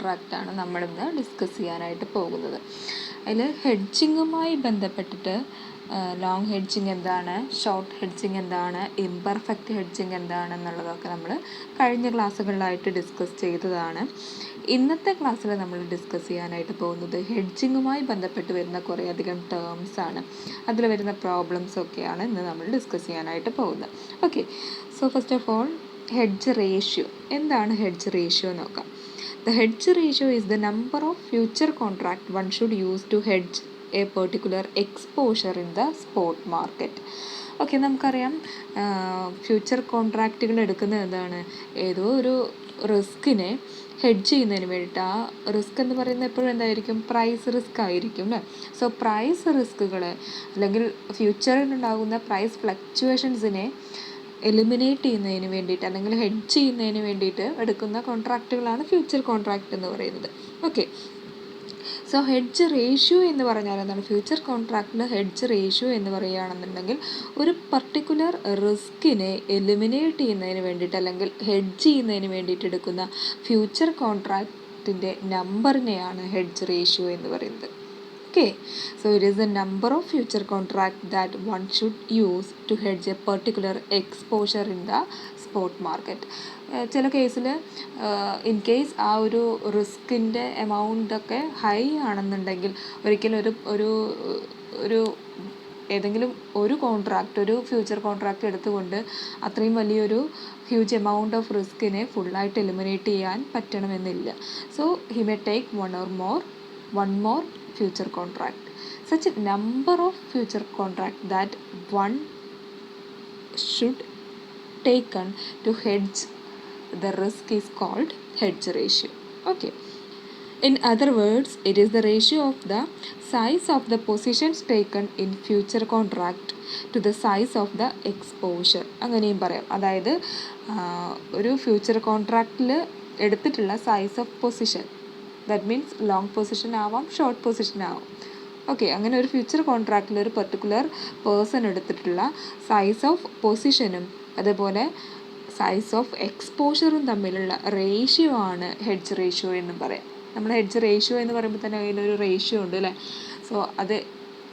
കോൺട്രാക്റ്റാണ് നമ്മളിന്ന് ഡിസ്കസ് ചെയ്യാനായിട്ട് പോകുന്നത്. അതിൽ ഹെഡ്ജിങ്ങുമായി ബന്ധപ്പെട്ടിട്ട് ലോങ് ഹെഡ്ജിങ് എന്താണ്, ഷോർട്ട് ഹെഡ്ജിങ് എന്താണ്, ഇംപെർഫെക്റ്റ് ഹെഡ്ജിങ് എന്താണെന്നുള്ളതൊക്കെ നമ്മൾ കഴിഞ്ഞ ക്ലാസ്സുകളിലായിട്ട് ഡിസ്കസ് ചെയ്തതാണ്. ഇന്നത്തെ ക്ലാസ്സിൽ നമ്മൾ ഡിസ്കസ് ചെയ്യാനായിട്ട് പോകുന്നത് ഹെഡ്ജിങ്ങുമായി ബന്ധപ്പെട്ട് വരുന്ന കുറേയധികം ടേംസാണ്. അതിൽ വരുന്ന പ്രോബ്ലംസൊക്കെയാണ് ഇന്ന് നമ്മൾ ഡിസ്കസ് ചെയ്യാനായിട്ട് പോകുന്നത്. Okay, so first of all hedge ratio. എന്താണ് ഹെഡ്ജ് റേഷ്യോ നോക്കാം. The hedge ratio is the number of future contract one should use to hedge a particular exposure in the spot market. Okay, നമുക്കറിയാം future കോൺട്രാക്റ്റുകൾ എടുക്കുന്നത് എന്താണ്, ഏതോ ഒരു റിസ്കിനെ hedge ചെയ്യുന്നതിന് വേണ്ടിയിട്ട്. ആ റിസ്ക് എന്ന് പറയുന്നത് എപ്പോഴും എന്തായിരിക്കും, പ്രൈസ് റിസ്ക് ആയിരിക്കും അല്ലേ. സോ പ്രൈസ് റിസ്കുകൾ അല്ലെങ്കിൽ ഫ്യൂച്ചറിലുണ്ടാകുന്ന പ്രൈസ് ഫ്ലക്ച്വേഷൻസിനെ എലിമിനേറ്റ് ചെയ്യുന്നതിന് വേണ്ടിയിട്ട് അല്ലെങ്കിൽ ഹെഡ്ജ് ചെയ്യുന്നതിന് വേണ്ടിയിട്ട് എടുക്കുന്ന കോൺട്രാക്റ്റുകളാണ് ഫ്യൂച്ചർ കോൺട്രാക്റ്റ് എന്ന് പറയുന്നത്. ഓക്കെ, സോ ഹെഡ്ജ് റേഷ്യോ എന്ന് പറഞ്ഞാൽ എന്താണ്, ഫ്യൂച്ചർ കോൺട്രാക്റ്റിൽ ഹെഡ്ജ് റേഷ്യോ എന്ന് പറയുകയാണെന്നുണ്ടെങ്കിൽ ഒരു പർട്ടിക്കുലർ റിസ്കിനെ എലിമിനേറ്റ് ചെയ്യുന്നതിന് വേണ്ടിയിട്ട് അല്ലെങ്കിൽ ഹെഡ്ജ് ചെയ്യുന്നതിന് വേണ്ടിയിട്ട് എടുക്കുന്ന ഫ്യൂച്ചർ കോൺട്രാക്റ്റിൻ്റെ നമ്പറിനെയാണ് ഹെഡ്ജ് റേഷ്യോ എന്ന് പറയുന്നത്. Okay, so it is the number of future contract that one should use to hedge a particular exposure in the spot market. ചില കേസിൽ ഇൻ കേസ് ആ ഒരു റിസ്കിൻ്റെ എമൗണ്ടൊക്കെ ഹൈ ആണെന്നുണ്ടെങ്കിൽ ഒരിക്കലും ഒരു ഏതെങ്കിലും ഒരു കോൺട്രാക്റ്റ്, ഒരു ഫ്യൂച്ചർ കോൺട്രാക്റ്റ് എടുത്തുകൊണ്ട് അത്രയും വലിയൊരു ഹ്യൂജ് എമൗണ്ട് ഓഫ് റിസ്കിനെ ഫുള്ളായിട്ട് എലിമിനേറ്റ് ചെയ്യാൻ പറ്റണമെന്നില്ല. So he may take one more future contract. Such a number of future contract that one should taken to hedge the risk is called hedge ratio. Okay, in other words, it is the ratio of the size of the positions taken in future contract to the size of the exposure. അങ്ങനെയും പറയാം. അതായത് ഒരു future കോൺട്രാക്റ്റിൽ എടുത്തിട്ടുള്ള size of position, that means long position ആവാം, short position ആവാം. Okay, അങ്ങനെ ഒരു future കോൺട്രാക്റ്റിൽ ഒരു പെർട്ടിക്കുലർ പേഴ്സൺ എടുത്തിട്ടുള്ള സൈസ് ഓഫ് പൊസിഷനും അതേപോലെ സൈസ് ഓഫ് എക്സ്പോഷറും തമ്മിലുള്ള റേഷ്യോ ആണ് ഹെഡ്ജ് റേഷ്യോ എന്നും പറയാം. നമ്മൾ ഹെഡ്ജ് റേഷ്യോ എന്ന് പറയുമ്പോൾ തന്നെ അതിലൊരു റേഷ്യോ ഉണ്ട് അല്ലേ. സോ അത്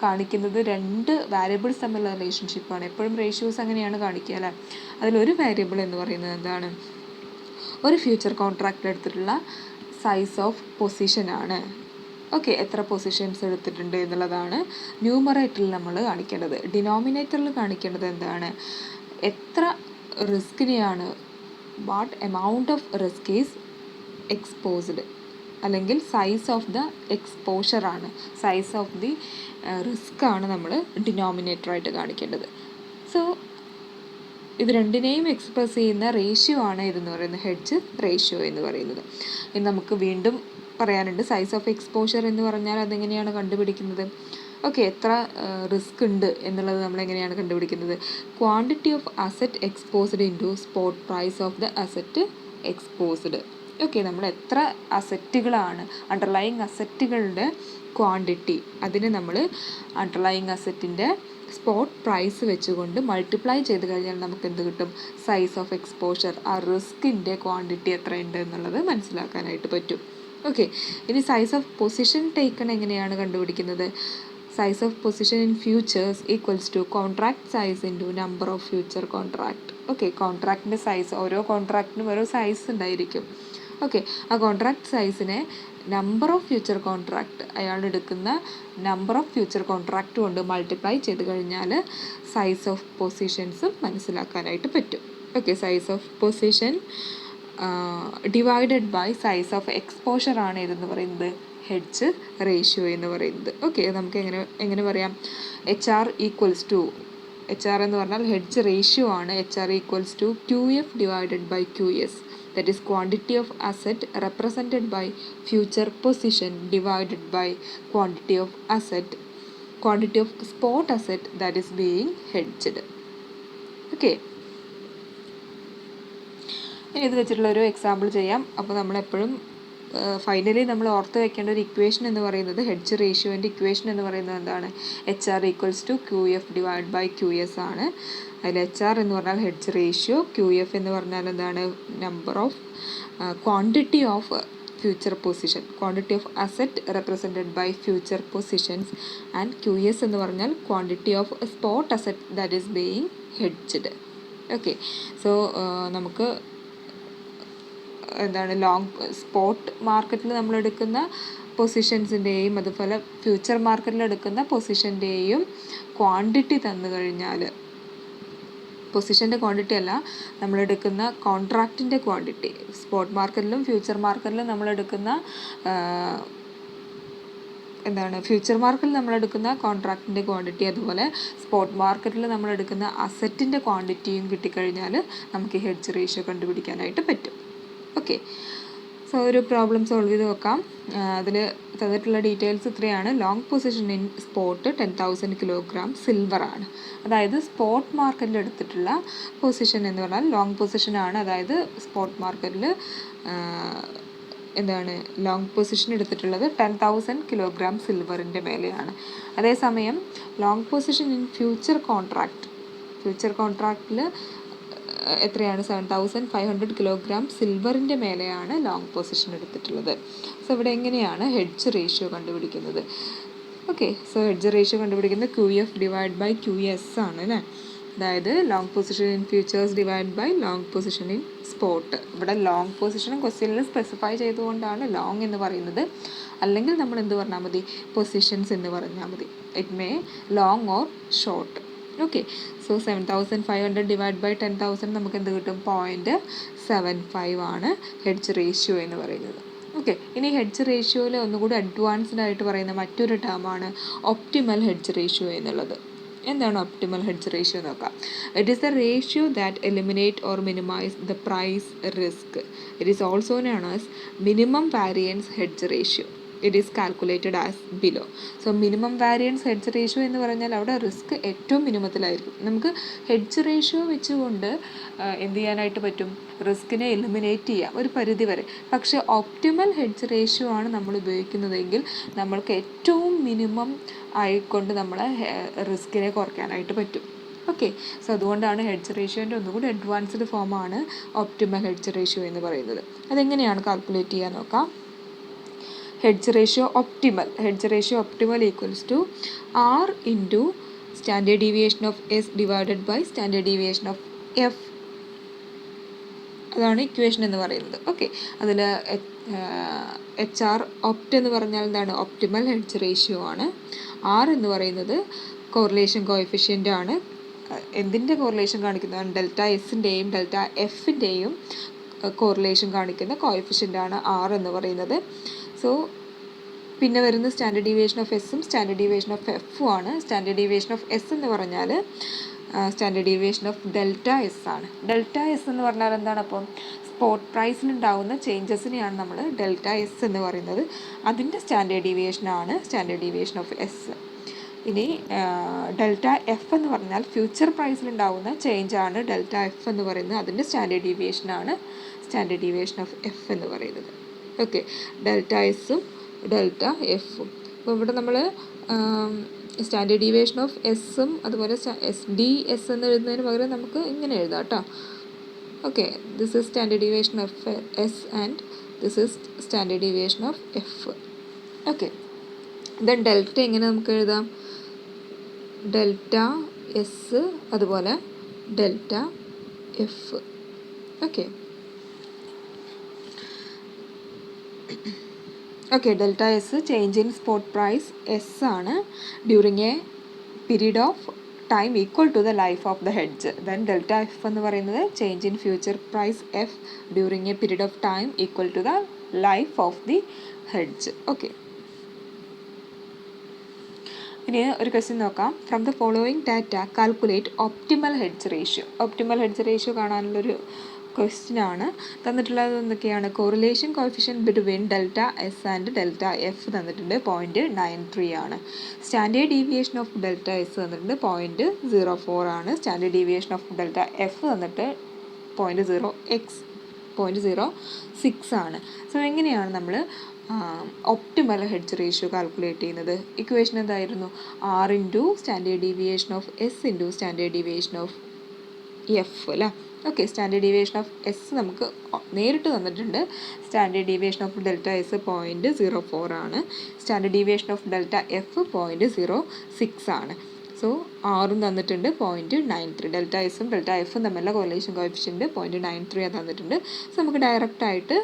കാണിക്കുന്നത് രണ്ട് വാരിയബിൾസ് തമ്മിലുള്ള റിലേഷൻഷിപ്പാണ്. എപ്പോഴും റേഷ്യോസ് അങ്ങനെയാണ് കാണിക്കുക അല്ലേ. അതിലൊരു വാരിയബിൾ എന്ന് പറയുന്നത് എന്താണ്, ഒരു ഫ്യൂച്ചർ കോൺട്രാക്റ്റ് എടുത്തിട്ടുള്ള സൈസ് ഓഫ് പൊസിഷനാണ്. ഓക്കെ, എത്ര പൊസിഷൻസ് എടുത്തിട്ടുണ്ട് എന്നുള്ളതാണ് ന്യൂമറേറ്ററിൽ നമ്മൾ കാണിക്കേണ്ടത്. ഡിനോമിനേറ്ററിൽ കാണിക്കേണ്ടത് എന്താണ്, എത്ര റിസ്കിനെയാണ്, what amount of risk is exposed, അല്ലെങ്കിൽ സൈസ് ഓഫ് ദ എക്സ്പോഷറാണ്, സൈസ് ഓഫ് ദി റിസ്ക് ആണ് നമ്മൾ ഡിനോമിനേറ്ററായിട്ട് കാണിക്കേണ്ടത്. സോ ഇത് രണ്ടിനെയും എക്സ്പ്രസ് ചെയ്യുന്ന റേഷ്യോ ആണ് ഇതെന്ന് പറയുന്നത് ഹെഡ്ജ് റേഷ്യോ എന്ന് പറയുന്നത്. ഇനി നമുക്ക് വീണ്ടും പറയാനുണ്ട്, സൈസ് ഓഫ് എക്സ്പോഷർ എന്ന് പറഞ്ഞാൽ അതെങ്ങനെയാണ് കണ്ടുപിടിക്കുന്നത്. ഓക്കെ, എത്ര റിസ്ക് ഉണ്ട് എന്നുള്ളത് നമ്മൾ എങ്ങനെയാണ് കണ്ടുപിടിക്കുന്നത്, quantity of asset exposed into spot price of the asset exposed. Okay, നമ്മൾ എത്ര അസറ്റുകളാണ്, അണ്ടർലൈയിങ് അസറ്റുകളുടെ ക്വാണ്ടിറ്റി, അതിന് നമ്മൾ അണ്ടർലൈയിങ് അസറ്റിൻ്റെ സ്പോട്ട് പ്രൈസ് വെച്ചുകൊണ്ട് മൾട്ടിപ്ലൈ ചെയ്ത് കഴിഞ്ഞാൽ നമുക്ക് എന്ത് കിട്ടും, സൈസ് ഓഫ് എക്സ്പോഷർ, ആ റിസ്കിൻ്റെ ക്വാണ്ടിറ്റി എത്രയുണ്ട് എന്നുള്ളത് മനസ്സിലാക്കാനായിട്ട് പറ്റും. ഓക്കെ, ഇനി സൈസ് ഓഫ് പൊസിഷൻ ടേക്കൺ എങ്ങനെയാണ് കണ്ടുപിടിക്കുന്നത്, size of position in futures equals to contract size into number of future contract. Okay, കോൺട്രാക്റ്റിൻ്റെ സൈസ്, ഓരോ കോൺട്രാക്റ്റിനും ഓരോ സൈസ് ഉണ്ടായിരിക്കും. ഓക്കെ, ആ കോൺട്രാക്ട് സൈസിനെ നമ്പർ ഓഫ് ഫ്യൂച്ചർ കോൺട്രാക്റ്റ്, അയാൾ എടുക്കുന്ന നമ്പർ ഓഫ് ഫ്യൂച്ചർ കോൺട്രാക്റ്റ് കൊണ്ട് മൾട്ടിപ്ലൈ ചെയ്ത് കഴിഞ്ഞാൽ സൈസ് ഓഫ് പൊസിഷൻസും മനസ്സിലാക്കാനായിട്ട് പറ്റും. Okay, size of position divided by size of exposure ആണ് ഇതെന്ന് പറയുന്നത് ഹെഡ്ജ് റേഷ്യോ എന്ന് പറയുന്നത്. ഓക്കെ, നമുക്ക് എങ്ങനെ പറയാം, HR ഈക്വൽസ് ടു, HR എന്ന് പറഞ്ഞാൽ ഹെഡ്ജ് റേഷ്യോ ആണ്, HR equals to QF divided by QS. That is quantity of asset represented by future position divided by quantity of spot asset that is being hedged. Okay, ഇനി ഇത് വെച്ചിട്ടുള്ള ഒരു example ചെയ്യാം. അപ്പോൾ നമ്മളെപ്പോഴും ഫൈനലി നമ്മൾ ഓർത്ത് വെക്കേണ്ട ഒരു ഇക്വേഷൻ എന്ന് പറയുന്നത്, ഹെഡ്ജ് റേഷ്യോൻ്റെ ഇക്വേഷൻ എന്ന് പറയുന്നത് എന്താണ്, HR equals to QF divide by QS ആണ്. അതിൽ HR എന്ന് പറഞ്ഞാൽ ഹെഡ്ജ് റേഷ്യോ, QF എന്ന് പറഞ്ഞാൽ എന്താണ്, number of quantity of future position, quantity of asset represented by future positions, and QS എന്ന് പറഞ്ഞാൽ quantity of spot asset that is being hedged. Okay, so നമുക്ക് എന്താണ് ലോങ് സ്പോട്ട് മാർക്കറ്റിൽ നമ്മൾ എടുക്കുന്ന പൊസിഷൻസിൻ്റെയും അതുപോലെ ഫ്യൂച്ചർ മാർക്കറ്റിൽ എടുക്കുന്ന പൊസിഷൻ്റെയും ക്വാണ്ടിറ്റി തന്നു കഴിഞ്ഞാൽ, പൊസിഷൻ്റെ ക്വാണ്ടിറ്റി അല്ല, നമ്മളെടുക്കുന്ന കോൺട്രാക്റ്റിൻ്റെ ക്വാണ്ടിറ്റി, സ്പോട്ട് മാർക്കറ്റിലും ഫ്യൂച്ചർ മാർക്കറ്റിലും നമ്മളെടുക്കുന്ന ഫ്യൂച്ചർ മാർക്കറ്റിൽ നമ്മളെടുക്കുന്ന കോൺട്രാക്റ്റിൻ്റെ ക്വാണ്ടിറ്റി, അതുപോലെ സ്പോട്ട് മാർക്കറ്റിൽ നമ്മളെടുക്കുന്ന അസറ്റിൻ്റെ ക്വാണ്ടിറ്റിയും കിട്ടിക്കഴിഞ്ഞാൽ നമുക്ക് ഹെഡ്ജ് റേഷ്യോ കണ്ടുപിടിക്കാനായിട്ട് പറ്റും. ഓക്കെ, സോ ഒരു പ്രോബ്ലം സോൾവ് ചെയ്ത് നോക്കാം. അതിൽ തന്നിട്ടുള്ള ഡീറ്റെയിൽസ് ഇത്രയാണ്. Long position in spot 10,000 kilogram സിൽവറാണ്. അതായത് സ്പോട്ട് മാർക്കറ്റിൽ എടുത്തിട്ടുള്ള പൊസിഷൻ എന്ന് പറഞ്ഞാൽ ലോങ് പൊസിഷനാണ്. അതായത് സ്പോട്ട് മാർക്കറ്റിൽ ലോങ് പൊസിഷൻ എടുത്തിട്ടുള്ളത് 10,000 കിലോഗ്രാം സിൽവറിൻ്റെ മേലെയാണ്. അതേസമയം ലോങ് പൊസിഷൻ ഇൻ ഫ്യൂച്ചർ കോൺട്രാക്റ്റിൽ എത്രയാണ്? 7,500 കിലോഗ്രാം സിൽവറിൻ്റെ മേലെയാണ് ലോങ് പൊസിഷൻ എടുത്തിട്ടുള്ളത്. സോ ഇവിടെ എങ്ങനെയാണ് ഹെഡ്ജ് റേഷ്യോ കണ്ടുപിടിക്കുന്നത്? ഓക്കെ, സോ ഹെഡ്ജ് റേഷ്യോ കണ്ടുപിടിക്കുന്നത് QF ഡിവൈഡ് ബൈ QS ആണ് അല്ലേ. അതായത് long position in futures divide by long position in spot. ഇവിടെ ലോങ് പൊസിഷനും ക്വസ്റ്റ്യനിൽ സ്പെസിഫൈ ചെയ്തുകൊണ്ടാണ് ലോങ് എന്ന് പറയുന്നത്. അല്ലെങ്കിൽ നമ്മൾ എന്ത് പറഞ്ഞാൽ മതി? പൊസിഷൻസ് എന്ന് പറഞ്ഞാൽ മതി. It may long or short. Okay, so 7,500 divide by 10,000 നമുക്ക് എന്ത് കിട്ടും? 0.75 ആണ് ഹെഡ്ജ് റേഷ്യോ എന്ന് പറയുന്നത്. ഓക്കെ, ഇനി ഹെഡ്ജ് റേഷ്യോയിൽ ഒന്നുകൂടി അഡ്വാൻസ്ഡ് ആയിട്ട് പറയുന്ന മറ്റൊരു ടേമാണ് ഒപ്റ്റിമൽ ഹെഡ്ജ് റേഷ്യോ എന്നുള്ളത്. എന്താണ് ഒപ്റ്റിമൽ ഹെഡ്ജ് റേഷ്യോ നോക്കാം. It is the ratio that eliminate or minimise the price risk. It is also known as minimum variance hedge ratio. It is calculated as below. So minimum variance hedge ratio എന്ന് പറഞ്ഞാൽ അവിടെ risk ഏറ്റവും മിനിമത്തിലായിരിക്കും. നമുക്ക് hedge ratio വെച്ചുകൊണ്ട് എന്ത് ചെയ്യാനായിട്ട് പറ്റും? റിസ്കിനെ eliminate ചെയ്യാം ഒരു പരിധി വരെ. പക്ഷേ ഒപ്റ്റിമൽ ഹെഡ്ജ് റേഷ്യോ ആണ് നമ്മൾ ഉപയോഗിക്കുന്നതെങ്കിൽ നമ്മൾക്ക് ഏറ്റവും മിനിമം ആയിക്കൊണ്ട് നമ്മളെ റിസ്കിനെ കുറയ്ക്കാനായിട്ട് പറ്റും. ഓക്കെ, സോ അതുകൊണ്ടാണ് ഹെഡ്ജ് റേഷ്യോൻ്റെ ഒന്നുകൂടി അഡ്വാൻസ്ഡ് ഫോമാണ് ഒപ്റ്റിമൽ ഹെഡ്ജ് റേഷ്യോ എന്ന് പറയുന്നത്. അതെങ്ങനെയാണ് കാൽക്കുലേറ്റ് ചെയ്യാൻ നോക്കാം. Hedge ratio optimal equals to R into standard deviation of S divided by standard deviation of F. അതാണ് ഇക്വേഷൻ എന്ന് പറയുന്നത്. ഓക്കെ, അതിൽ HR ഒപ്റ്റ് എന്ന് പറഞ്ഞാൽ എന്താണ്? ഒപ്റ്റിമൽ ഹെഡ്ജ് റേഷ്യോ ആണ്. R എന്ന് പറയുന്നത് കോറിലേഷൻ കോഎഫിഷ്യൻ്റ് ആണ്. എന്തിൻ്റെ കോറിലേഷൻ കാണിക്കുന്നതാണ്? ഡെൽറ്റ എസിൻ്റെയും ഡെൽറ്റ എഫിൻ്റെയും കോറിലേഷൻ കാണിക്കുന്ന കോഎഫിഷ്യൻ്റ് ആണ് R എന്ന് പറയുന്നത്. സോ പിന്നെ വരുന്ന സ്റ്റാൻഡേർഡ് ഡീവിയേഷൻ ഓഫ് എസും സ്റ്റാൻഡേർഡ് ഡീവിയേഷൻ ഓഫ് എഫും ആണ്. സ്റ്റാൻഡേർഡ് ഡീവിയേഷൻ ഓഫ് എസ് എന്ന് പറഞ്ഞാൽ standard deviation of delta S ആണ്. ഡെൽറ്റ എസ് എന്ന് പറഞ്ഞാൽ എന്താണ്? അപ്പം സ്പോട്ട് പ്രൈസിലുണ്ടാകുന്ന ചേഞ്ചസിനെയാണ് നമ്മൾ ഡെൽറ്റ എസ് എന്ന് പറയുന്നത്. അതിൻ്റെ സ്റ്റാൻഡേർഡ് ഡീവിയേഷനാണ് സ്റ്റാൻഡേർഡ് ഡീവിയേഷൻ ഓഫ് എസ്. ഇനി ഡെൽറ്റ എഫ് എന്ന് പറഞ്ഞാൽ ഫ്യൂച്ചർ പ്രൈസിലുണ്ടാകുന്ന ചേഞ്ചാണ് ഡെൽറ്റ എഫ് എന്ന് പറയുന്നത്. അതിൻ്റെ സ്റ്റാൻഡേർഡ് ഡീവിയേഷനാണ് സ്റ്റാൻഡേർഡ് ഡീവിയേഷൻ ഓഫ് എഫ് എന്ന് പറയുന്നത്. ഓക്കെ, ഡെൽറ്റ എസും ഡെൽറ്റ എഫും. അപ്പോൾ ഇവിടെ നമ്മൾ സ്റ്റാൻഡേർഡ് ഡീവിയേഷൻ ഓഫ് എസും അതുപോലെ SDS എന്ന് എഴുതുന്നതിന് പകരം നമുക്ക് ഇങ്ങനെ എഴുതാം കേട്ടോ. Okay, this is standard deviation of S and this is standard deviation of F. Okay, then delta എങ്ങനെ നമുക്ക് എഴുതാം? ഡെൽറ്റ എസ് അതുപോലെ delta F. Okay, delta S change in spot price S ആണ് during a period of time equal to the life of the hedge. Then delta F എന്ന് പറയുന്നത് change in future price F during a period of time equal to the life of the hedge. Okay, ഇനി ഒരു question നോക്കാം. From the following data calculate optimal hedge ratio. Optimal hedge ratio കാണാനുള്ളൊരു question ആണ്. തന്നിട്ടുള്ളത് എന്തൊക്കെയാണ്? Correlation coefficient between delta S and delta F തന്നിട്ടുണ്ട് 0.93 ആണ്. Standard deviation of delta S തന്നിട്ടുണ്ട് 0.04 ആണ്. Standard deviation of delta F തന്നിട്ട് 0.06 ആണ്. സോ എങ്ങനെയാണ് നമ്മൾ ഒപ്റ്റിമൽ ഹെഡ്ജ് റേഷ്യോ കാൽക്കുലേറ്റ് ചെയ്യുന്നത്? ഇക്വേഷൻ എന്തായിരുന്നു? R into standard deviation of S into standard deviation of F അല്ലേ. Okay, standard deviation of S നമുക്ക് നേരിട്ട് തന്നിട്ടുണ്ട്. Standard deviation of delta S 0.04 ആണ്. Standard deviation of delta F 0.06 ആണ്. So ആറും തന്നിട്ടുണ്ട് 0.93. ഡെൽറ്റ എസും ഡെൽറ്റ എഫും തമ്മിലുള്ള കോറിലേഷൻ കോഎഫിഷ്യൻറ്റ് 0.93 തന്നിട്ടുണ്ട്. സോ നമുക്ക് ഡയറക്റ്റായിട്ട്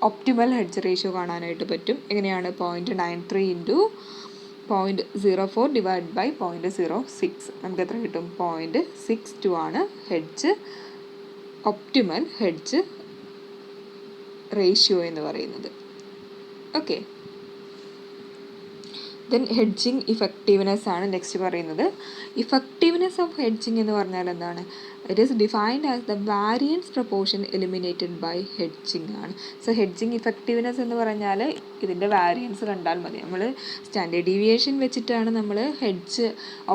ഒപ്റ്റിമൽ ഹെഡ്ജ് റേഷ്യോ കാണാനായിട്ട് പറ്റും. എങ്ങനെയാണ് 0.93 ഇൻറ്റു 0.04 ഡിവൈഡ് ബൈ 0.06 നമുക്ക് എത്ര കിട്ടും? 0.62 ആണ് ഒപ്റ്റിമൽ ഹെഡ്ജ് റേഷ്യോ എന്ന് പറയുന്നത്. ഓക്കെ, ദെൻ ഹെഡ്ജിങ് ഇഫക്റ്റീവ്നെസ് ആണ് നെക്സ്റ്റ് പറയുന്നത്. ഇഫക്റ്റീവ്നെസ് ഓഫ് ഹെഡ്ജിങ് എന്ന് പറഞ്ഞാൽ എന്താണ്? It is defined as the variance proportion eliminated by hedging ആണ്. സോ ഹെഡ്ജിങ് ഇഫക്റ്റീവ്നെസ് എന്ന് പറഞ്ഞാൽ ഇതിൻ്റെ വാരിയൻസ് കണ്ടാൽ മതി. നമ്മൾ സ്റ്റാൻഡേർഡ് ഡീവിയേഷൻ വെച്ചിട്ടാണ് നമ്മൾ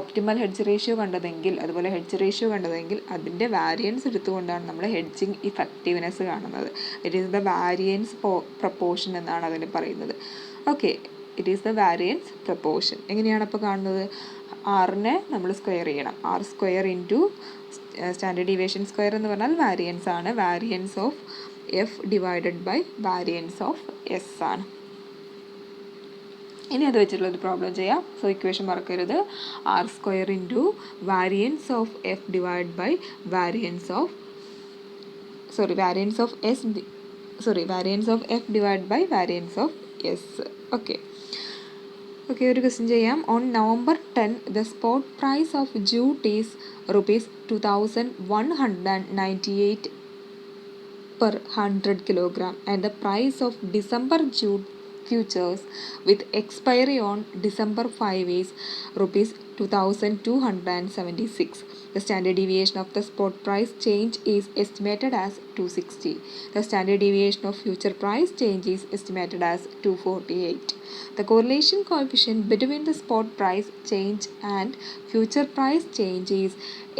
ഒപ്റ്റിമൽ ഹെഡ്ജ് റേഷ്യോ കണ്ടതെങ്കിൽ, അതുപോലെ ഹെഡ്ജ് റേഷ്യോ കണ്ടതെങ്കിൽ അതിൻ്റെ വാരിയൻസ് എടുത്തുകൊണ്ടാണ് നമ്മൾ ഹെഡ്ജിങ് ഇഫക്റ്റീവ്നെസ് കാണുന്നത്. It is the variance proportion എന്നാണ് അതിന് പറയുന്നത്. Okay, it is the variance proportion. എങ്ങനെയാണ് അപ്പോൾ കാണുന്നത്? ആറിനെ നമ്മൾ സ്ക്വയർ ചെയ്യണം. R square into standard deviation square എന്ന് പറഞ്ഞാൽ വാരിയൻസ് ആണ്. Variance of F divided by variance of S ആണ്. ഇനി അത് വെച്ചിട്ടുള്ളൊരു പ്രോബ്ലം ചെയ്യാം. സോ ഇക്വേഷൻ മറക്കരുത്. R square into variance of F divide by variance of F divide by variance of S. Okay, ഒരു ക്വസ്റ്റ്യൻ ചെയ്യാം. On November 10 the spot price of jute is rupees 2,198 per 100 kilogram and the price of December jute futures with expiry on December 5 is rupees 2,276. The standard deviation of the spot price change is estimated as 260. The standard deviation of future price change is estimated as 248. The correlation coefficient between the spot price change and future price change is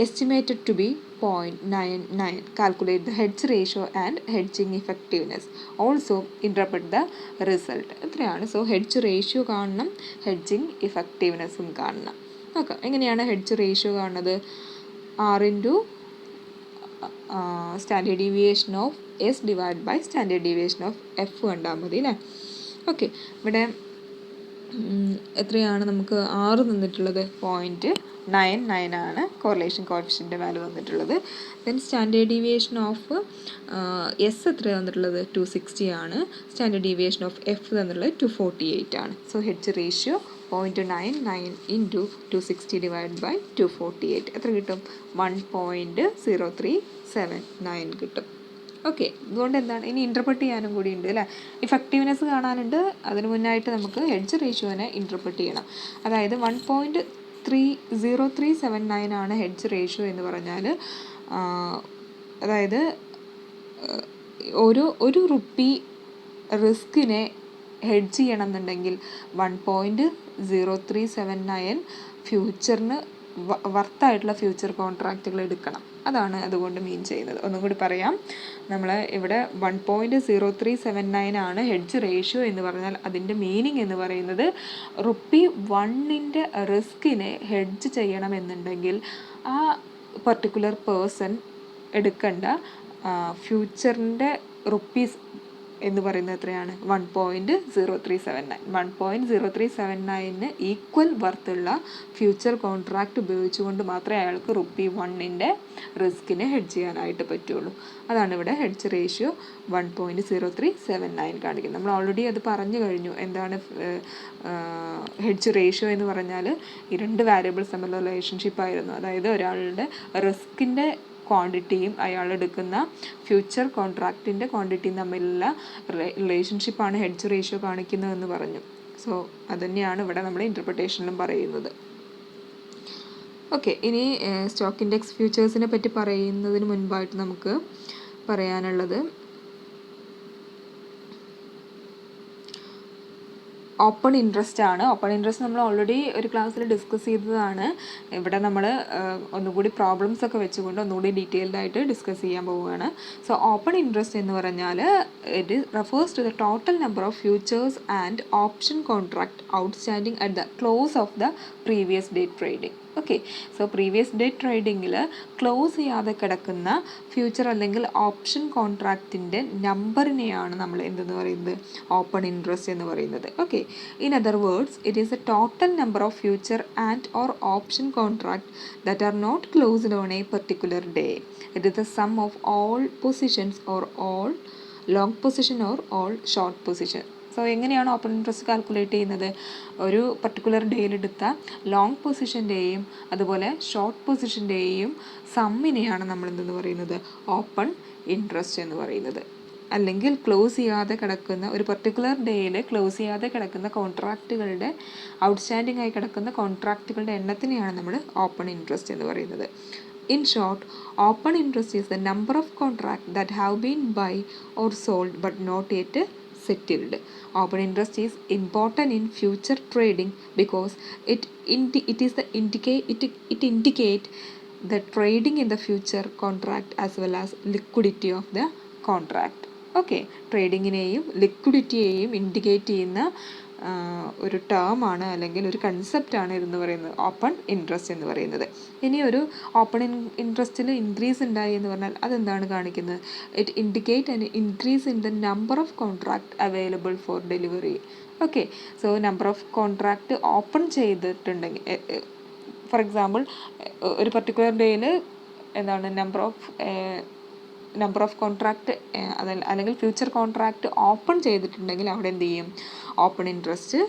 estimated to be 0.99. Calculate the hedge ratio and hedging effectiveness. Also interpret the result. എത്രയാണ്? So hedge ratio കാണണം, hedging ഇഫക്റ്റീവ്നെസ്സും കാണണം. Okay, എങ്ങനെയാണ് hedge ratio കാണുന്നത്? R into standard deviation of S divide by standard deviation of F കണ്ടാൽ മതി അല്ലേ? Okay, ഇവിടെ എത്രയാണ് നമുക്ക് ആറ് തന്നിട്ടുള്ളത്? 0.99 ആണ് കോറിലേഷൻ കോഎഫിഷ്യൻ്റെ വാല്യൂ വന്നിട്ടുള്ളത്. Then standard deviation of S എത്രയാണ് വന്നിട്ടുള്ളത്? 260 ആണ്. സ്റ്റാൻഡേർഡ് ഡീവിയേഷൻ ഓഫ് എഫ് തന്നിട്ടുള്ളത് 248 ആണ്. So hedge ratio 0.99 into 260 divide by 248 എത്ര കിട്ടും? 1.0379 കിട്ടും. ഓക്കെ, അതുകൊണ്ട് എന്താണ് ഇനി ഇൻ്റർപ്രറ്റ് ചെയ്യാനും കൂടി ഉണ്ട് അല്ലേ? ഇഫക്റ്റീവ്നെസ് കാണാനുണ്ട്. അതിന് മുന്നായിട്ട് നമുക്ക് ഹെഡ്ജ് റേഷ്യോനെ ഇൻ്റർപ്രറ്റ് ചെയ്യണം. അതായത് 1.0379 ആണ് ഹെഡ്ജ് റേഷ്യോ എന്ന് പറഞ്ഞാൽ, അതായത് ഒരു റുപ്പി റിസ്കിനെ ഹെഡ്ജ് ചെയ്യണം എന്നുണ്ടെങ്കിൽ 1.0379 ഫ്യൂച്ചറിന് വർത്തായിട്ടുള്ള ഫ്യൂച്ചർ കോൺട്രാക്റ്റുകൾ എടുക്കണം. അതാണ് അതുകൊണ്ട് മീൻ ചെയ്യുന്നത്. ഒന്നും കൂടി പറയാം. നമ്മൾ ഇവിടെ 1.0379 ആണ് ഹെഡ്ജ് റേഷ്യോ എന്ന് പറഞ്ഞാൽ അതിൻ്റെ മീനിങ് എന്ന് പറയുന്നത് റുപ്പി 1ൻ്റെ റിസ്കിനെ ഹെഡ്ജ് ചെയ്യണമെന്നുണ്ടെങ്കിൽ ആ പർട്ടിക്കുലർ പേഴ്സൺ എടുക്കേണ്ട ഫ്യൂച്ചറിൻ്റെ റുപ്പീസ് എന്ന് പറയുന്നത് എത്രയാണ്? 1.0379. 1.0379 ഈക്വൽ വർത്തുള്ള ഫ്യൂച്ചർ കോൺട്രാക്റ്റ് ഉപയോഗിച്ചുകൊണ്ട് മാത്രമേ അയാൾക്ക് റുപ്പി 1ൻ്റെ റിസ്കിനെ ഹെഡ്ജ് ചെയ്യാനായിട്ട് പറ്റുള്ളൂ. അതാണ് ഇവിടെ ഹെഡ്ജ് റേഷ്യോ 1.0379 കാണിക്കുന്നത്. നമ്മൾ ഓൾറെഡി അത് പറഞ്ഞു കഴിഞ്ഞു. എന്താണ് ഹെഡ്ജ് റേഷ്യോ എന്ന് പറഞ്ഞാൽ ഈ രണ്ട് വേരിയബിൾസ് തമ്മിലുള്ള റിലേഷൻഷിപ്പായിരുന്നു. അതായത് ഒരാളുടെ റിസ്കിൻ്റെ ക്വാണ്ടിറ്റിയും അയാളെടുക്കുന്ന ഫ്യൂച്ചർ കോൺട്രാക്റ്റിൻ്റെ ക്വാണ്ടിറ്റിയും തമ്മിലുള്ള റിലേഷൻഷിപ്പാണ് ഹെഡ്ജ് റേഷ്യോ കാണിക്കുന്നതെന്ന് പറഞ്ഞു. സോ അതുതന്നെയാണ് ഇവിടെ നമ്മൾ ഇൻ്റർപ്രിട്ടേഷനിലും പറയുന്നത്. ഓക്കെ, ഇനി സ്റ്റോക്ക് ഇൻഡെക്സ് ഫ്യൂച്ചേഴ്സിനെ പറ്റി പറയുന്നതിന് മുൻപായിട്ട് നമുക്ക് പറയാനുള്ളത് ഓപ്പൺ ഇൻട്രസ്റ്റ് ആണ്. ഓപ്പൺ ഇൻട്രസ്റ്റ് നമ്മൾ ഓൾറെഡി ഒരു ക്ലാസ്സിൽ ഡിസ്കസ് ചെയ്തതാണ്. ഇവിടെ നമ്മൾ ഒന്നുകൂടി പ്രോബ്ലംസ് ഒക്കെ വെച്ചുകൊണ്ട് ഒന്നുകൂടി ഡീറ്റെയിൽഡ് ആയിട്ട് ഡിസ്കസ് ചെയ്യാൻ പോവുകയാണ്. സോ ഓപ്പൺ ഇൻട്രസ്റ്റ് എന്ന് പറഞ്ഞാൽ it refers to the total number of futures and option contract outstanding at the close of the previous day trading. Okay. So previous day ട്രേഡിങ്ങിൽ ക്ലോസ് ചെയ്യാതെ കിടക്കുന്ന ഫ്യൂച്ചർ അല്ലെങ്കിൽ option കോൺട്രാക്റ്റിൻ്റെ നമ്പറിനെയാണ് നമ്മൾ എന്തെന്ന് പറയുന്നത്, ഓപ്പൺ ഇൻട്രസ്റ്റ് എന്ന് പറയുന്നത്. Okay. In other words, it is a total number of future and or option contract that are not closed on a particular day. It is the sum of all positions or all long position or all short position. So എങ്ങനെയാണ് open interest calculate ചെയ്യുന്നത്? ഒരു particular ഡേയിലെടുത്ത long പൊസിഷൻ്റെയും അതുപോലെ short പൊസിഷൻ്റെയും സമ്മിനെയാണ് നമ്മൾ എന്തെന്ന് പറയുന്നത്, open interest എന്ന് പറയുന്നത്. അല്ലെങ്കിൽ ക്ലോസ് ചെയ്യാതെ കിടക്കുന്ന ഒരു പർട്ടിക്കുലർ ഡേയിൽ ക്ലോസ് ചെയ്യാതെ കിടക്കുന്ന കോൺട്രാക്റ്റുകളുടെ ഔട്ട്സ്റ്റാൻഡിംഗ് ആയി കിടക്കുന്ന കോൺട്രാക്റ്റുകളുടെ എണ്ണത്തിനെയാണ് നമ്മൾ ഓപ്പൺ ഇൻട്രസ്റ്റ് എന്ന് പറയുന്നത്. In short, open interest is the number of contracts that have been buy or sold but not yet settled. Open interest is important in future trading because it indicate the trading in the future contract as well as liquidity of the contract. ഓക്കെ. ട്രേഡിങ്ങിനെയും ലിക്വിഡിറ്റിയെയും indicate ചെയ്യുന്ന ഒരു ടേമാണ് അല്ലെങ്കിൽ ഒരു കൺസെപ്റ്റാണ് ഇതെന്ന് പറയുന്നത്, open interest എന്ന് പറയുന്നത്. ഇനി ഒരു ഓപ്പൺ ഇൻട്രസ്റ്റിൽ ഇൻക്രീസ് ഉണ്ടായി എന്ന് പറഞ്ഞാൽ അതെന്താണ് കാണിക്കുന്നത്? It indicate an increase in the number of contract available for delivery. Okay. So number of contract open ചെയ്തിട്ടുണ്ടെങ്കിൽ, ഫോർ എക്സാമ്പിൾ ഒരു പർട്ടിക്കുലർ ഡേയിൽ എന്താണ് നമ്പർ ഓഫ് കോൺട്രാക്ട് അല്ലെങ്കിൽ ഫ്യൂച്ചർ കോൺട്രാക്ട് ഓപ്പൺ ചെയ്തിട്ടുണ്ടെങ്കിൽ അവിടെ എന്ത് ചെയ്യും, ഓപ്പൺ ഇൻട്രസ്റ്റ്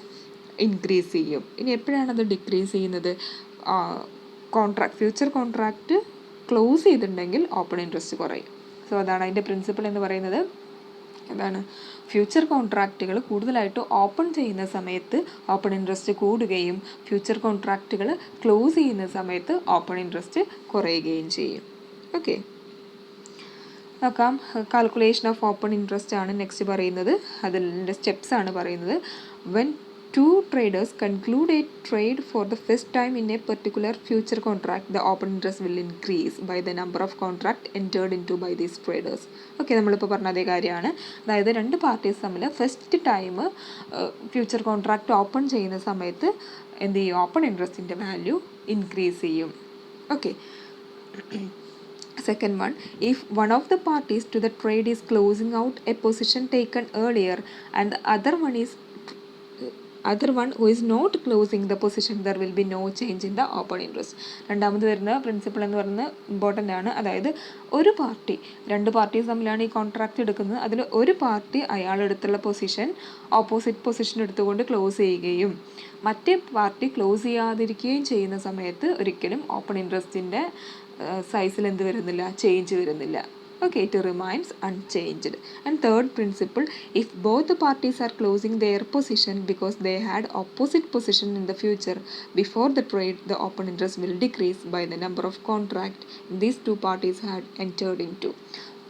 ഇൻക്രീസ് ചെയ്യും. ഇനി എപ്പോഴാണ് അത് ഡിക്രീസ് ചെയ്യുന്നത്? ഫ്യൂച്ചർ കോൺട്രാക്റ്റ് ക്ലോസ് ചെയ്തിട്ടുണ്ടെങ്കിൽ ഓപ്പൺ ഇൻട്രസ്റ്റ് കുറയും. സോ അതാണ് അതിൻ്റെ പ്രിൻസിപ്പിൾ എന്ന് പറയുന്നത്. അതാണ് ഫ്യൂച്ചർ കോൺട്രാക്റ്റുകൾ കൂടുതലായിട്ട് ഓപ്പൺ ചെയ്യുന്ന സമയത്ത് ഓപ്പൺ ഇൻട്രസ്റ്റ് കൂടുകയും ഫ്യൂച്ചർ കോൺട്രാക്റ്റുകൾ ക്ലോസ് ചെയ്യുന്ന സമയത്ത് ഓപ്പൺ ഇൻട്രസ്റ്റ് കുറയുകയും ചെയ്യും. ഓക്കെ. നോക്കാം. കാൽക്കുലേഷൻ ഓഫ് ഓപ്പൺ ഇൻട്രസ്റ്റ് ആണ് നെക്സ്റ്റ് പറയുന്നത്. അതിൻ്റെ സ്റ്റെപ്സ് ആണ് പറയുന്നത്. When two traders conclude a trade for the first time in a particular future contract, the open interest will increase by the number of contract entered into by these traders. Okay. നമ്മളിപ്പോൾ പറഞ്ഞ അതേ കാര്യമാണ്. അതായത് രണ്ട് parties തമ്മിൽ first time future contract open ചെയ്യുന്ന സമയത്ത് എന്ത് ചെയ്യും, ഓപ്പൺ ഇൻട്രസ്റ്റിൻ്റെ വാല്യൂ ഇൻക്രീസ് ചെയ്യും. Okay. Second one, if one of the parties to the trade is closing out a position taken earlier and the other one who is not closing the position, there will be no change in the open interest. രണ്ടാമത് വരുന്ന principle എന്ന് പറയുന്നത് important ആണ്. അതായത് രണ്ട് parties തമ്മിലാണ് ഈ contract എടുക്കുന്നത്. അതിൽ ഒരു പാർട്ടി അയാളെടുത്തുള്ള പൊസിഷൻ ഓപ്പോസിറ്റ് പൊസിഷൻ എടുത്തുകൊണ്ട് ക്ലോസ് ചെയ്യുകയും മറ്റേ പാർട്ടി ക്ലോസ് ചെയ്യാതിരിക്കുകയും ചെയ്യുന്ന സമയത്ത് ഒരിക്കലും ഓപ്പൺ ഇൻട്രസ്റ്റിൻ്റെ സൈസിൽ എന്ത് വരുന്നില്ല, ചേഞ്ച് വരുന്നില്ല. Okay, it remains unchanged. And third principle, if both the parties are closing their position because they had opposite position in the future before the trade, the open interest will decrease by the number of contract these two parties had entered into.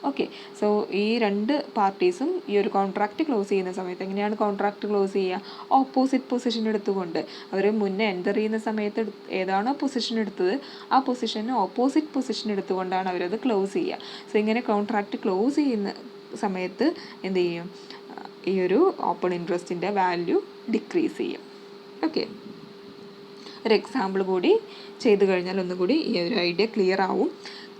Okay. So ഈ രണ്ട് പാർട്ടീസും ഈ ഒരു contract close ചെയ്യുന്ന സമയത്ത് എങ്ങനെയാണ് contract close ചെയ്യുക? Opposite position എടുത്തുകൊണ്ട്. അവർ മുന്നേ എൻ്റർ ചെയ്യുന്ന സമയത്ത് ഏതാണോ പൊസിഷൻ എടുത്തത് ആ പൊസിഷന് ഓപ്പോസിറ്റ് പൊസിഷൻ എടുത്തുകൊണ്ടാണ് അവരത് ക്ലോസ് ചെയ്യുക. സോ ഇങ്ങനെ കോൺട്രാക്റ്റ് ക്ലോസ് ചെയ്യുന്ന സമയത്ത് എന്ത് ചെയ്യും, ഈ ഒരു ഓപ്പൺ ഇൻട്രസ്റ്റിൻ്റെ വാല്യൂ ഡിക്രീസ് ചെയ്യും. ഓക്കെ. ഒരു എക്സാമ്പിൾ കൂടി ചെയ്ത് കഴിഞ്ഞാൽ ഒന്നുകൂടി ഈ ഒരു ഐഡിയ ക്ലിയർ ആവും.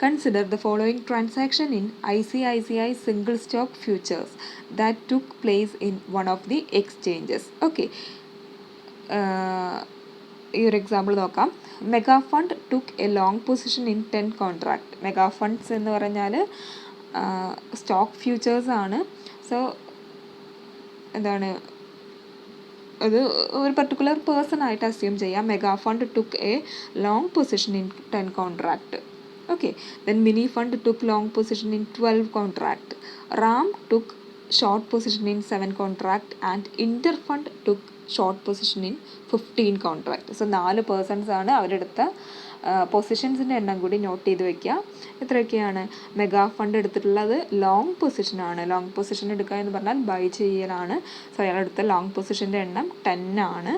Consider the following transaction in ICICI single stock futures that took place in one of the exchanges. Okay. ഈ ഒരു എക്സാമ്പിൾ നോക്കാം. Mega fund took A long position in 10 contract. Mega funds എന്ന് പറഞ്ഞാൽ stock futures ആണ്. So എന്താണ്, അത് ഒരു particular person ആയിട്ട് അസ്യൂം ചെയ്യാം. Mega fund took A long position in 10 contract. Okay, then mini fund took long position in 12 contract. Ram took short position in 7 contract and inter fund took short position in 15 contract. So 4 persons ആണ് അവരെടുത്ത പൊസിഷൻസിൻ്റെ എണ്ണം കൂടി not ചെയ്ത് വെക്കുക. എത്രയൊക്കെയാണ്? Mega fund എടുത്തിട്ടുള്ളത് long പൊസിഷനാണ്. Long position എടുക്കുക എന്ന് പറഞ്ഞാൽ by ചെയ്യലാണ്. സോ അയാളെടുത്ത ലോങ് പൊസിഷൻ്റെ എണ്ണം 10 ആണ്.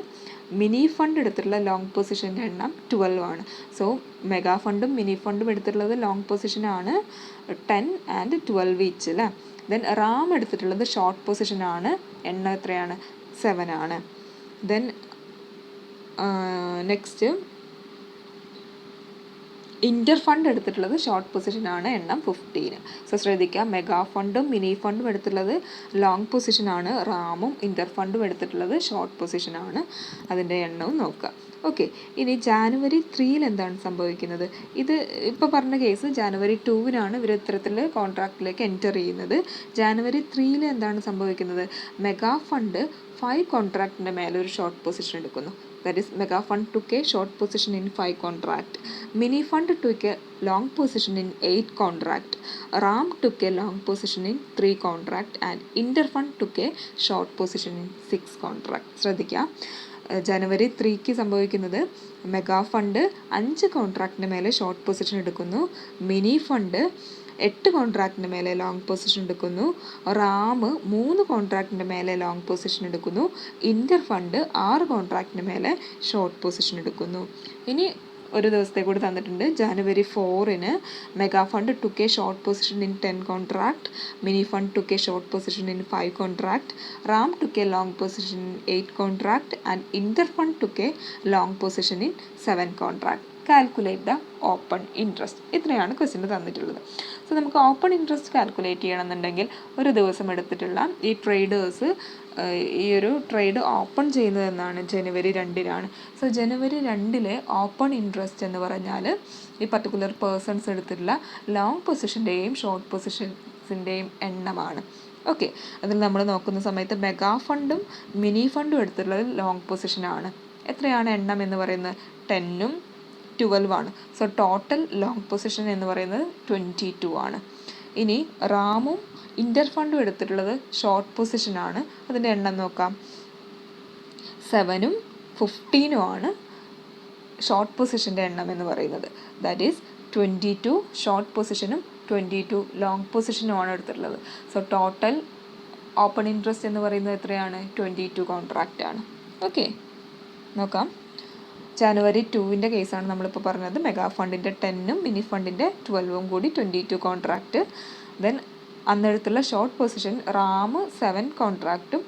മിനി ഫണ്ട് എടുത്തിട്ടുള്ള ലോങ് പൊസിഷൻ്റെ എണ്ണം 12 ആണ്. സോ മെഗാ ഫണ്ടും മിനി ഫണ്ടും എടുത്തിട്ടുള്ളത് ലോങ് പൊസിഷനാണ് 10 ആൻഡ് 12 ഈച്ച് അല്ലേ. ദെൻ റാം എടുത്തിട്ടുള്ളത് ഷോർട്ട് പൊസിഷനാണ്, എണ്ണം എത്രയാണ്? 7 ആണ്. ദെൻ നെക്സ്റ്റ് ഇൻ്റർ ഫണ്ട് എടുത്തിട്ടുള്ളത് ഷോർട്ട് പൊസിഷനാണ്, എണ്ണം 15. സോ ശ്രദ്ധിക്കുക, മെഗാ ഫണ്ടും മിനി ഫണ്ടും എടുത്തിട്ടുള്ളത് ലോങ് പൊസിഷനാണ്, റാമും ഇൻ്റർ ഫണ്ടും എടുത്തിട്ടുള്ളത് ഷോർട്ട് പൊസിഷനാണ്. അതിൻ്റെ എണ്ണവും നോക്കുക. ഓക്കെ, ഇനി ജാനുവരി 3 എന്താണ് സംഭവിക്കുന്നത്? ഇത് ഇപ്പോൾ പറഞ്ഞ കേസ് ജാനുവരി 2 ഇവർ ഇത്തരത്തിൽ കോൺട്രാക്റ്റിലേക്ക് എൻറ്റർ ചെയ്യുന്നത്. ജാനുവരി 3 എന്താണ് സംഭവിക്കുന്നത്? മെഗാ ഫണ്ട് 5 കോൺട്രാക്റ്റിൻ്റെ മേലെ ഒരു ഷോർട്ട് പൊസിഷൻ എടുക്കുന്നു. That is, mega fund took a short position in 5 contract. Mini fund took a long position in 8 contract. RAM took a long position in 3 contract and inter fund took a short position in 6 contract. ശ്രദ്ധിക്കുക, ജനുവരി 3 സംഭവിക്കുന്നത് mega fund 5 കോൺട്രാക്റ്റിന് മേലെ short position എടുക്കുന്നു. Mini fund 8 കോൺട്രാക്റ്റിന് മേലെ long position എടുക്കുന്നു. റാം 3 കോൺട്രാക്റ്റിൻ്റെ മേലെ long position എടുക്കുന്നു. ഇൻ്റർ fund 6 കോൺട്രാക്റ്റിന് മേലെ short position എടുക്കുന്നു. ഇനി ഒരു ദിവസത്തെ കൂടി തന്നിട്ടുണ്ട്. ജനുവരി 4 mega fund took A short position in 10 contract, mini fund took A short position in 5 contract, Ram took A long position in 8 contract and inter fund took A long position in 7 contract. Calculate the open interest. ഇത്രയാണ് question തന്നിട്ടുള്ളത്. So നമുക്ക് open interest calculate ചെയ്യണമെന്നുണ്ടെങ്കിൽ ഒരു ദിവസം എടുത്തിട്ടുള്ള ഈ traders ഈ ഒരു ട്രേഡ് ഓപ്പൺ ചെയ്യുന്നത് എന്നാണ് ജനുവരി 2 സോ ജനുവരി 2 ഓപ്പൺ ഇൻട്രസ്റ്റ് എന്ന് പറഞ്ഞാൽ ഈ പർട്ടിക്കുലർ പേഴ്സൺസ് എടുത്തിട്ടുള്ള ലോങ് പൊസിഷൻ്റെയും ഷോർട്ട് പൊസിഷൻസിൻ്റെയും എണ്ണമാണ്. ഓക്കെ, അതിൽ നമ്മൾ നോക്കുന്ന സമയത്ത് മെഗാ ഫണ്ടും മിനി ഫണ്ടും എടുത്തിട്ടുള്ളത് ലോങ് പൊസിഷനാണ്. എത്രയാണ് എണ്ണം എന്ന് പറയുന്നത്? 10ഉം 12. സോ ടോട്ടൽ ലോങ് പൊസിഷൻ എന്ന് പറയുന്നത് 22 ആണ്. ഇനി റാമും ഇൻ്റർ ഫണ്ടും എടുത്തിട്ടുള്ളത് ഷോർട്ട് പൊസിഷനാണ്. അതിൻ്റെ എണ്ണം നോക്കാം. 7ഉം 15ഉം ആണ് ഷോർട്ട് പൊസിഷൻ്റെ എണ്ണം എന്ന് പറയുന്നത്. ദാറ്റ് ഈസ് 22 ഷോർട്ട് പൊസിഷനും 22 ലോങ് പൊസിഷനുമാണ് എടുത്തിട്ടുള്ളത്. സോ ടോട്ടൽ ഓപ്പൺ ഇൻട്രസ്റ്റ് എന്ന് പറയുന്നത് എത്രയാണ്? 22 കോൺട്രാക്റ്റ് ആണ്. ഓക്കെ, നോക്കാം. ജനുവരി 2 കേസാണ് നമ്മളിപ്പോൾ പറഞ്ഞത്. മെഗാ ഫണ്ടിൻ്റെ 10ഉം മിനി ഫണ്ടിൻ്റെ 12ഉം കൂടി 22 കോൺട്രാക്റ്റ്. ദെൻ അന്നെടുത്തുള്ള ഷോർട്ട് പൊസിഷൻ റാം 7 കോൺട്രാക്റ്റും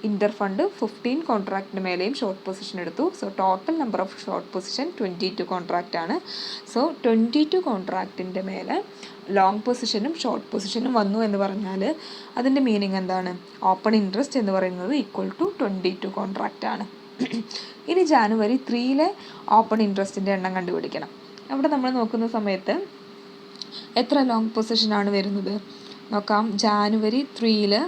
ഇൻ്റർ ഫണ്ട് 15 കോൺട്രാക്റ്റിന് മേലെയും ഷോർട്ട് പൊസിഷൻ എടുത്തു. So total number of short position 22 contract ആണ്. സോ 22 കോൺട്രാക്റ്റിൻ്റെ മേലെ ലോങ് പൊസിഷനും ഷോർട്ട് പൊസിഷനും വന്നു എന്ന് പറഞ്ഞാൽ അതിൻ്റെ മീനിങ് എന്താണ്? ഓപ്പൺ ഇൻട്രസ്റ്റ് എന്ന് പറയുന്നത് ഈക്വൽ ടു 22 കോൺട്രാക്റ്റ് ആണ്. ഇനി ജാനുവരി 3 ഓപ്പൺ ഇൻട്രസ്റ്റിൻ്റെ എണ്ണം കണ്ടുപിടിക്കണം. അവിടെ നമ്മൾ നോക്കുന്ന സമയത്ത് എത്ര ലോങ് പൊസിഷനാണ് വരുന്നത് നോക്കാം. ജാനുവരി 3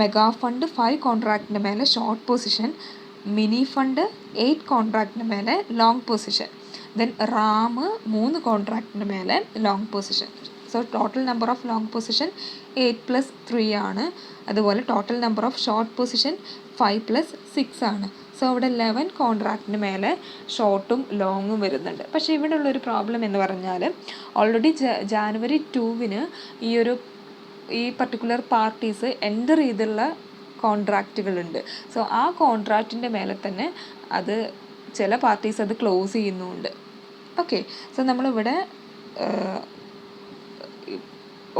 മെഗാ ഫണ്ട് 5 കോൺട്രാക്റ്റിൻ്റെ മേലെ ഷോർട്ട് പൊസിഷൻ, മിനി ഫണ്ട് 8 കോൺട്രാക്റ്റിന് മേലെ ലോങ് പൊസിഷൻ, ദെൻ റാം 3 കോൺട്രാക്റ്റിന് മേലെ long position. So total number of long position 8 + 3 ആണ്. അതുപോലെ total number of short position 5 + 6 ആണ്. സോ അവിടെ 11 കോൺട്രാക്റ്റിന് മേലെ ഷോർട്ടും ലോങ്ങും വരുന്നുണ്ട്. പക്ഷേ ഇവിടെ ഉള്ളൊരു പ്രോബ്ലം എന്ന് പറഞ്ഞാൽ ഓൾറെഡി ജാനുവരി 2 ഈ പർട്ടിക്കുലർ പാർട്ടീസ് എൻ്റർ ചെയ്തുള്ള കോൺട്രാക്റ്റുകളുണ്ട്. സോ ആ കോൺട്രാക്റ്റിൻ്റെ മേലെ തന്നെ അത് ചില പാർട്ടീസ് അത് ക്ലോസ് ചെയ്യുന്നുമുണ്ട്. ഓക്കെ, സോ നമ്മളിവിടെ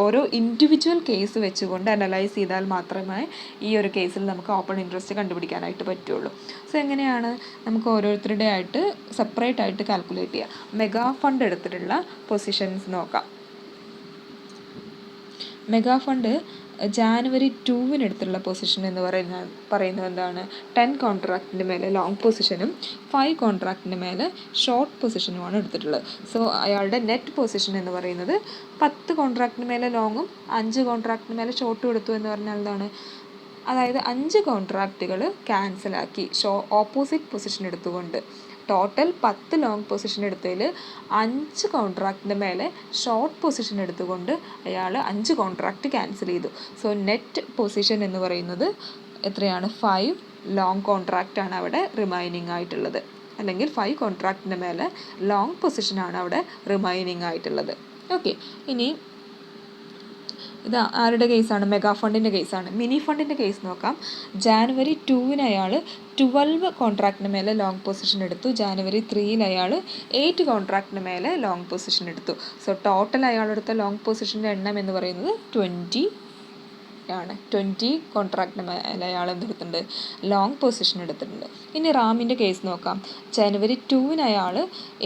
ഓരോ ഇൻഡിവിജ്വൽ കേസ് വെച്ചുകൊണ്ട് അനലൈസ് ചെയ്താൽ മാത്രമേ ഈ ഒരു കേസിൽ നമുക്ക് ഓപ്പൺ ഇൻട്രസ്റ്റ് കണ്ടുപിടിക്കാനായിട്ട് പറ്റുള്ളൂ. സോ എങ്ങനെയാണ് നമുക്ക് ഓരോരുത്തരുടെ ആയിട്ട് സെപ്പറേറ്റ് ആയിട്ട് കാൽക്കുലേറ്റ് ചെയ്യാം. മെഗാ ഫണ്ട് എടുത്തിട്ടുള്ള പൊസിഷൻസ് നോക്കാം. മെഗാ ഫണ്ട് ജാനുവരി 2 എടുത്തുള്ള പൊസിഷൻ എന്ന് പറയുന്നത് എന്താണ്? 10 കോൺട്രാക്റ്റിൻ്റെ മേലെ ലോങ് പൊസിഷനും 5 കോൺട്രാക്റ്റിൻ്റെ മേലെ ഷോർട്ട് പൊസിഷനുമാണ് എടുത്തിട്ടുള്ളത്. സോ അയാളുടെ നെറ്റ് പൊസിഷൻ എന്ന് പറയുന്നത് 10 കോൺട്രാക്റ്റിന് മേലെ ലോങ്ങും 5 കോൺട്രാക്റ്റിന് മേലെ ഷോർട്ടും എടുത്തു എന്ന് പറഞ്ഞാൽ എന്താണ്? അതായത് 5 കോൺട്രാക്റ്റുകൾ ക്യാൻസലാക്കി ഓപ്പോസിറ്റ് പൊസിഷൻ എടുത്തുകൊണ്ട് ടോട്ടൽ 10 ലോങ് പൊസിഷൻ എടുത്തതിൽ 5 കോൺട്രാക്റ്റിൻ്റെ മേലെ ഷോർട്ട് പൊസിഷൻ എടുത്തുകൊണ്ട് അയാൾ 5 കോൺട്രാക്റ്റ് ക്യാൻസൽ ചെയ്തു. സോ നെറ്റ് പൊസിഷൻ എന്ന് പറയുന്നത് എത്രയാണ്? 5 ലോങ് കോൺട്രാക്റ്റാണ് അവിടെ റിമൈനിങ് ആയിട്ടുള്ളത്, അല്ലെങ്കിൽ 5 കോൺട്രാക്റ്റിൻ്റെ മേലെ ലോങ് പൊസിഷനാണ് അവിടെ റിമൈനിങ് ആയിട്ടുള്ളത്. ഓക്കെ, ഇനി ഇത് ആരുടെ കേസാണ്? മെഗാ ഫണ്ടിൻ്റെ കേസാണ്. മിനി ഫണ്ടിൻ്റെ കേസ് നോക്കാം. ജാനുവരി 2 അയാൾ 12 കോൺട്രാക്റ്റിന് മേലെ ലോങ് പൊസിഷൻ എടുത്തു. ജാനുവരി 3 അയാൾ 8 കോൺട്രാക്റ്റിന് മേലെ ലോങ് പൊസിഷൻ എടുത്തു. സോ ടോട്ടൽ അയാളെടുത്ത ലോങ് പൊസിഷൻ്റെ എണ്ണം എന്ന് പറയുന്നത് 20 എത്രയാണ്? 20 കോൺട്രാക്റ്റിന് മേലെ അയാൾ എന്തെടുത്തിട്ടുണ്ട്? ലോങ് പൊസിഷൻ എടുത്തിട്ടുണ്ട്. ഇനി റാമിൻ്റെ കേസ് നോക്കാം. ജനുവരി 2-ന് അയാൾ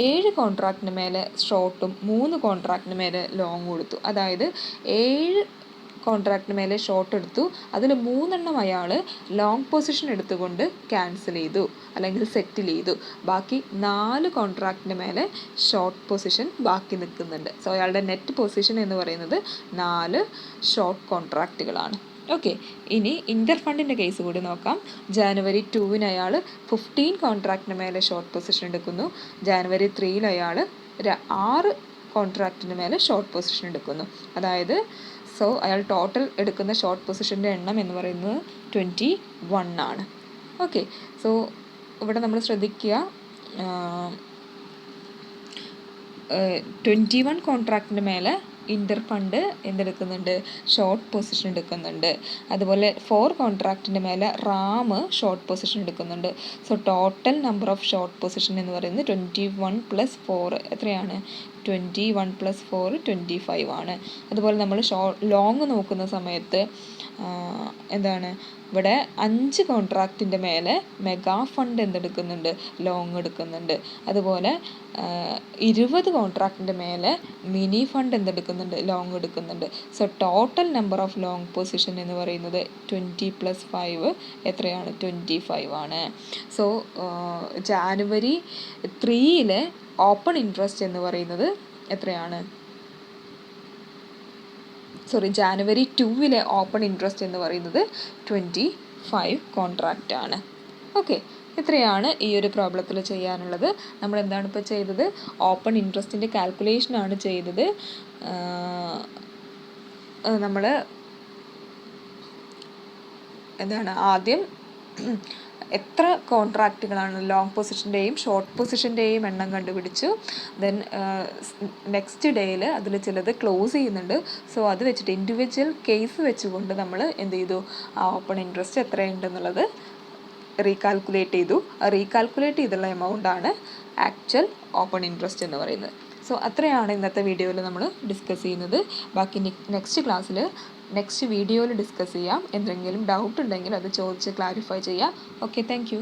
7 കോൺട്രാക്റ്റിന് മേലെ ഷോർട്ടും 3 കോൺട്രാക്റ്റിന് മേലെ ലോങ് കൊടുത്തു. അതായത് 7 കോൺട്രാക്റ്റിന് മേലെ ഷോർട്ട് എടുത്തു, അതിൽ 3 അയാൾ ലോങ് പൊസിഷൻ എടുത്തുകൊണ്ട് ക്യാൻസൽ ചെയ്തു അല്ലെങ്കിൽ സെറ്റിൽ ചെയ്തു. ബാക്കി 4 കോൺട്രാക്റ്റിന് മേലെ ഷോർട്ട് പൊസിഷൻ ബാക്കി നിൽക്കുന്നുണ്ട്. സോ അയാളുടെ നെറ്റ് പൊസിഷൻ എന്ന് പറയുന്നത് 4 ഷോർട്ട് കോൺട്രാക്റ്റുകളാണ്. ഓക്കെ, ഇനി ഇൻ്റർ ഫണ്ടിൻ്റെ കേസ് കൂടി നോക്കാം. ജനുവരി 2-ന് അയാൾ 15 കോൺട്രാക്റ്റിന് മേലെ ഷോർട്ട് പൊസിഷൻ എടുക്കുന്നു. ജനുവരി 3-ൽ അയാൾ 6 കോൺട്രാക്റ്റിന് മേലെ ഷോർട്ട് പൊസിഷൻ എടുക്കുന്നു. അതായത് സോ അയാൾ ടോട്ടൽ എടുക്കുന്ന ഷോർട്ട് പൊസിഷൻ്റെ എണ്ണം എന്ന് പറയുന്നത് 21 ആണ്. ഓക്കെ, സോ ഇവിടെ നമ്മൾ ശ്രദ്ധിക്കുക, 21 കോൺട്രാക്റ്റിന് മേലെ ഇൻ്റർ ഫണ്ട് എന്തെടുക്കുന്നുണ്ട്? ഷോർട്ട് പൊസിഷൻ എടുക്കുന്നുണ്ട്. അതുപോലെ 4 കോൺട്രാക്റ്റിൻ്റെ മേലെ റാം ഷോർട്ട് പൊസിഷൻ എടുക്കുന്നുണ്ട്. So total number of short position എന്ന് പറയുന്നത് 21 + 4 എത്രയാണ്? 21 + 4 25 ആണ്. അതുപോലെ നമ്മൾ ലോങ് നോക്കുന്ന സമയത്ത് എന്താണ് ഇവിടെ 5 കോൺട്രാക്റ്റിൻ്റെ മേലെ മെഗാ ഫണ്ട് എന്തെടുക്കുന്നുണ്ട്? ലോങ് എടുക്കുന്നുണ്ട്. അതുപോലെ 20 കോൺട്രാക്റ്റിൻ്റെ മേലെ മിനി ഫണ്ട് എന്തെടുക്കുന്നുണ്ട്? ലോങ് എടുക്കുന്നുണ്ട്. So total number of long position എന്ന് പറയുന്നത് 20 + 5 എത്രയാണ്? 25 ആണ്. സോ ജാനുവരി 3-ലെ ഓപ്പൺ ഇൻട്രസ്റ്റ് എന്ന് പറയുന്നത് എത്രയാണ്? ജാനുവരി 2-ലെ ഓപ്പൺ ഇൻട്രസ്റ്റ് എന്ന് പറയുന്നത് 25 കോൺട്രാക്റ്റ് ആണ്. ഓക്കെ, ഇത്രയാണ് ഈ ഒരു പ്രോബ്ലത്തിൽ ചെയ്യാനുള്ളത്. നമ്മൾ എന്താണ് ഇപ്പോൾ ചെയ്തത്? ഓപ്പൺ ഇൻട്രസ്റ്റിൻ്റെ കാൽക്കുലേഷനാണ് ചെയ്തത്. നമ്മൾ എന്താണ് ആദ്യം എത്ര കോൺട്രാക്റ്റുകളാണ് ലോങ് പൊസിഷൻ്റെയും ഷോർട്ട് പൊസിഷൻ്റെയും എണ്ണം കണ്ടുപിടിച്ചു. ദെൻ നെക്സ്റ്റ് ഡേയിൽ അതിൽ ചിലത് ക്ലോസ് ചെയ്യുന്നുണ്ട്. സോ അത് വെച്ചിട്ട് ഇൻഡിവിജ്വൽ കേസ് വെച്ചുകൊണ്ട് നമ്മൾ എന്ത് ചെയ്തു? ആ ഓപ്പൺ ഇൻട്രസ്റ്റ് എത്രയുണ്ടെന്നുള്ളത് റീകാൽക്കുലേറ്റ് ചെയ്തു. റീകാൽക്കുലേറ്റ് ചെയ്തുള്ള എമൗണ്ടാണ് ആക്ച്വൽ ഓപ്പൺ ഇൻട്രസ്റ്റ് എന്ന് പറയുന്നത്. സോ അത്രയാണ് ഇന്നത്തെ വീഡിയോയിൽ നമ്മൾ ഡിസ്കസ് ചെയ്യുന്നത്. ബാക്കി നെക്സ്റ്റ് വീഡിയോയിൽ ഡിസ്കസ് ചെയ്യാം. എന്തെങ്കിലും ഡൗട്ട് ഉണ്ടെങ്കിൽ അത് ചോദിച്ച് ക്ലാരിഫൈ ചെയ്യാം. Okay, thank you.